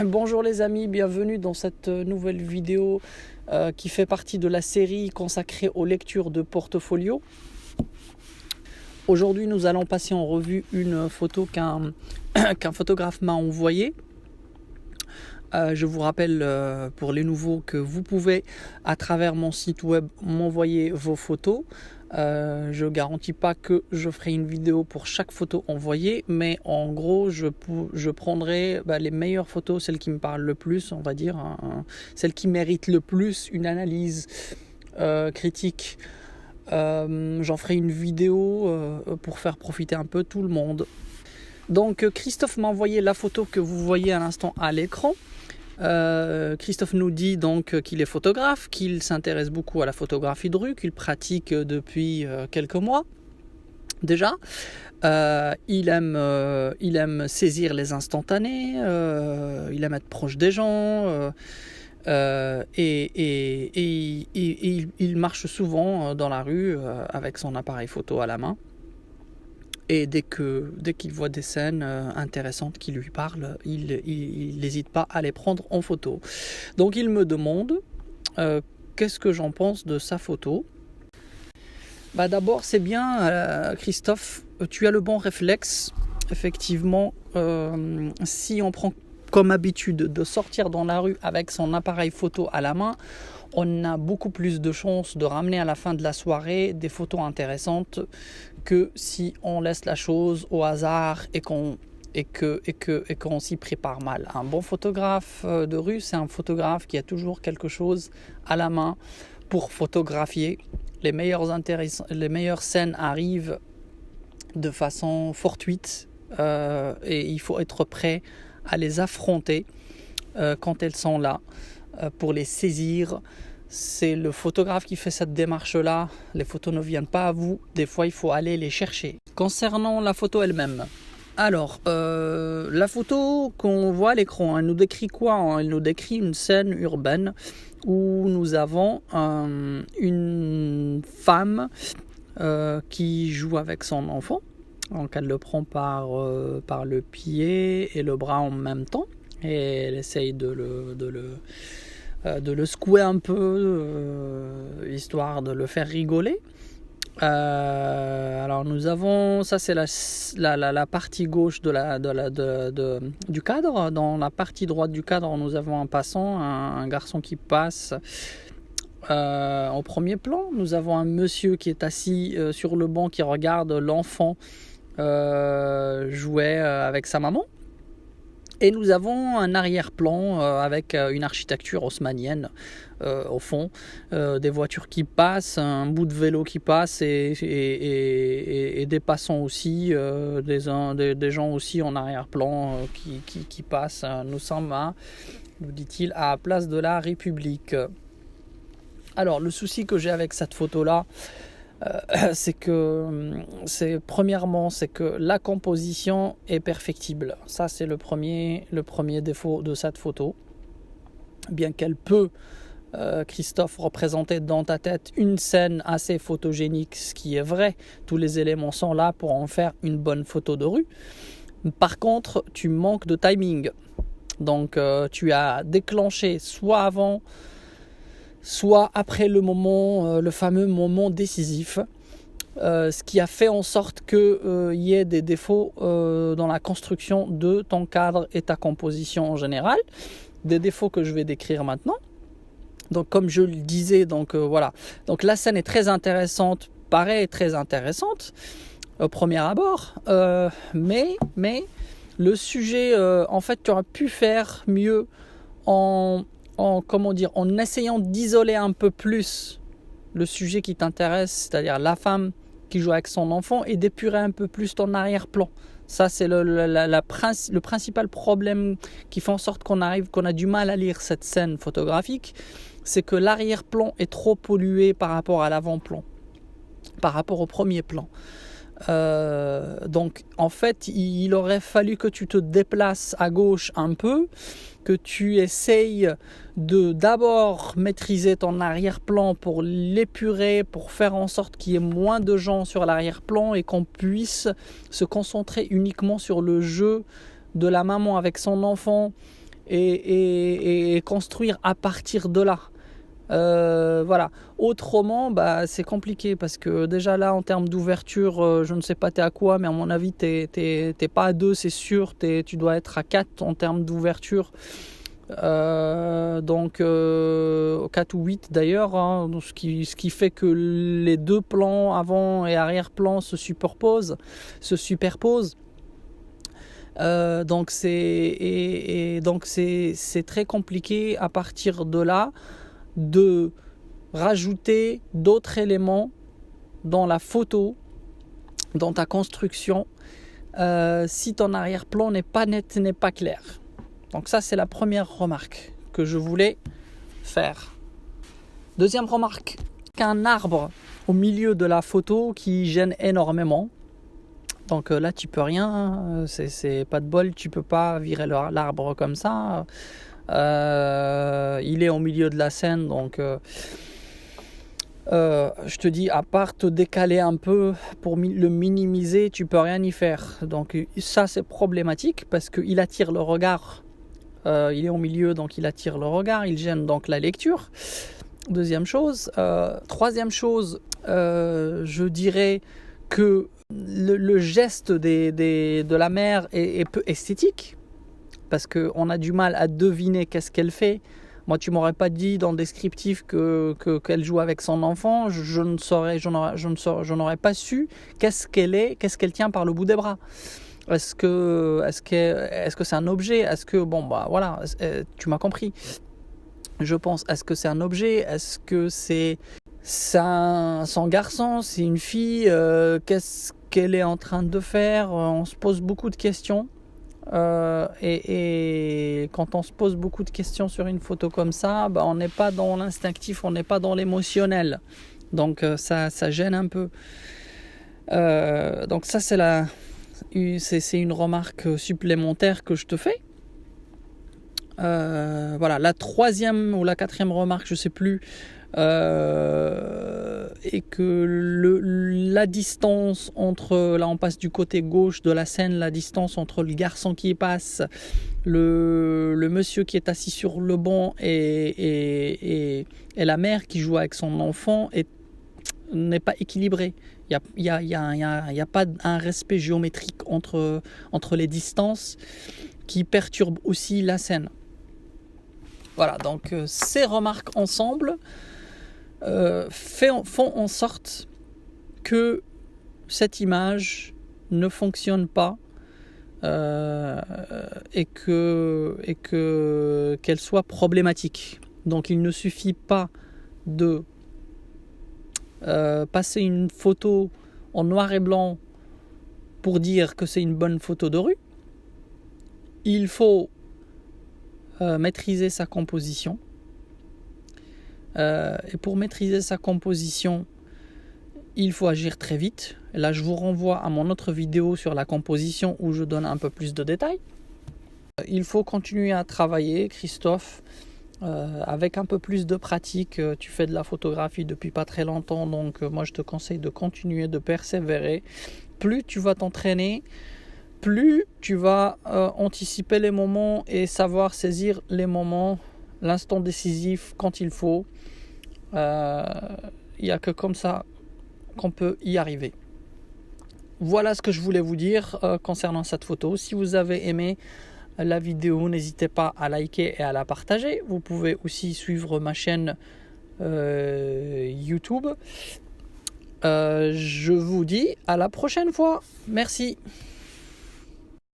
Bonjour les amis, bienvenue dans cette nouvelle vidéo qui fait partie de la série consacrée aux lectures de portfolio. Aujourd'hui, nous allons passer en revue une photo qu'un photographe m'a envoyée. Je vous rappelle pour les nouveaux que vous pouvez à travers mon site web m'envoyer vos photos. Je ne garantis pas que je ferai une vidéo pour chaque photo envoyée, mais en gros je prendrai les meilleures photos, celles qui me parlent le plus, on va dire, celles qui méritent le plus une analyse critique. J'en ferai une vidéo pour faire profiter un peu tout le monde. Donc Christophe m'a envoyé la photo que vous voyez à l'instant à l'écran. Christophe nous dit donc qu'il est photographe, qu'il s'intéresse beaucoup à la photographie de rue, qu'il pratique depuis quelques mois déjà. Il aime saisir les instantanés, il aime être proche des gens, et il marche souvent dans la rue avec son appareil photo à la main. Et dès qu'il voit des scènes intéressantes qui lui parlent, il n'hésite pas à les prendre en photo. Donc il me demande qu'est-ce que j'en pense de sa photo. D'abord, c'est bien, Christophe, tu as le bon réflexe. Effectivement, si on prend comme habitude de sortir dans la rue avec son appareil photo à la main, on a beaucoup plus de chances de ramener à la fin de la soirée des photos intéressantes que si on laisse la chose au hasard et qu'on s'y prépare mal. Un bon photographe de rue, c'est un photographe qui a toujours quelque chose à la main pour photographier. Les meilleures scènes arrivent de façon fortuite et il faut être prêt à les affronter quand elles sont là pour les saisir. C'est le photographe qui fait cette démarche-là. Les photos ne viennent pas à vous. Des fois, il faut aller les chercher. Concernant la photo elle-même. Alors, la photo qu'on voit à l'écran, elle nous décrit quoi ? Elle nous décrit une scène urbaine où nous avons une femme qui joue avec son enfant. Donc, elle le prend par le pied et le bras en même temps. Et elle essaye de le secouer un peu, histoire de le faire rigoler. Alors nous avons, ça c'est la partie gauche du cadre. Dans la partie droite du cadre, nous avons un passant, un garçon qui passe. Au premier plan, nous avons un monsieur qui est assis sur le banc qui regarde l'enfant jouer avec sa maman. Et nous avons un arrière-plan avec une architecture haussmannienne au fond, des voitures qui passent, un bout de vélo qui passe et des passants aussi, des gens aussi en arrière-plan qui passent. Nous sommes nous dit-il, à Place de la République. Alors le souci que j'ai avec cette photo-là, premièrement, c'est que la composition est perfectible. Ça, c'est le premier défaut de cette photo. Bien qu'elle peut, Christophe, représenter dans ta tête une scène assez photogénique, ce qui est vrai. Tous les éléments sont là pour en faire une bonne photo de rue. Par contre, tu manques de timing. Donc, tu as déclenché soit avant, soit après le fameux moment décisif, ce qui a fait en sorte qu'il y ait des défauts dans la construction de ton cadre et ta composition en général, des défauts que je vais décrire maintenant. Donc comme je le disais, voilà. Donc la scène est très intéressante, paraît très intéressante au premier abord, mais le sujet, en fait, tu aurais pu faire mieux en essayant d'isoler un peu plus le sujet qui t'intéresse, c'est-à-dire la femme qui joue avec son enfant, et d'épurer un peu plus ton arrière-plan. Ça, c'est le principal problème qui fait en sorte qu'on a du mal à lire cette scène photographique, c'est que l'arrière-plan est trop pollué par rapport à l'avant-plan, par rapport au premier plan. Donc en fait il aurait fallu que tu te déplaces à gauche un peu, que tu essayes de d'abord maîtriser ton arrière-plan pour l'épurer, pour faire en sorte qu'il y ait moins de gens sur l'arrière-plan et qu'on puisse se concentrer uniquement sur le jeu de la maman avec son enfant et construire à partir de là. Voilà. Autrement, c'est compliqué parce que déjà là, en termes d'ouverture, je ne sais pas t'es à quoi, mais à mon avis, t'es pas à 2, c'est sûr. Tu dois être à 4 en termes d'ouverture. Donc 4 ou 8 d'ailleurs, hein, ce qui fait que les deux plans avant et arrière-plan se superposent. Donc c'est très compliqué à partir de là de rajouter d'autres éléments dans la photo, dans ta construction, si ton arrière-plan n'est pas net, n'est pas clair. Donc ça, c'est la première remarque que je voulais faire. Deuxième remarque, qu'un arbre au milieu de la photo qui gêne énormément. Donc là, tu peux rien, c'est pas de bol, tu peux pas virer l'arbre comme ça. Il est au milieu de la scène, donc je te dis, à part te décaler un peu pour le minimiser, tu peux rien y faire. Donc ça, c'est problématique parce qu'il attire le regard. Il est au milieu, donc il attire le regard, il gêne donc la lecture. Deuxième chose. Troisième chose, je dirais que le geste de la mère est peu esthétique, parce qu'on a du mal à deviner qu'est-ce qu'elle fait. Moi, tu m'aurais pas dit dans le descriptif qu'elle joue avec son enfant, je n'aurais pas su qu'est-ce qu'elle tient par le bout des bras. Est-ce que c'est un objet? Est-ce que voilà, tu m'as compris. Je pense, est-ce que c'est un objet? Est-ce que c'est son garçon? C'est une fille? Qu'est-ce qu'elle est en train de faire? On se pose beaucoup de questions. Et quand on se pose beaucoup de questions sur une photo comme ça, on n'est pas dans l'instinctif, on n'est pas dans l'émotionnel. Donc ça gêne un peu. Donc ça, c'est une remarque supplémentaire que je te fais. Voilà, la troisième ou la quatrième remarque, je sais plus, et que la distance entre, là on passe du côté gauche de la scène, la distance entre le garçon qui passe, le monsieur qui est assis sur le banc et la mère qui joue avec son enfant n'est pas équilibrée. Il y a pas un respect géométrique entre les distances qui perturbe aussi la scène. Voilà, donc ces remarques ensemble font en sorte que cette image ne fonctionne pas et qu'elle soit problématique. Donc il ne suffit pas de passer une photo en noir et blanc pour dire que c'est une bonne photo de rue. Il faut maîtriser sa composition. Et pour maîtriser sa composition, il faut agir très vite. Et là, je vous renvoie à mon autre vidéo sur la composition où je donne un peu plus de détails. Il faut continuer à travailler, Christophe, avec un peu plus de pratique. Tu fais de la photographie depuis pas très longtemps, donc moi je te conseille de continuer, de persévérer. Plus tu vas t'entraîner, plus tu vas anticiper les moments et savoir saisir les moments, l'instant décisif quand il faut. Il n'y a que comme ça qu'on peut y arriver. Voilà ce que je voulais vous dire concernant cette photo. Si vous avez aimé la vidéo, n'hésitez pas à liker et à la partager. Vous pouvez aussi suivre ma chaîne YouTube. Je vous dis à la prochaine fois. Merci.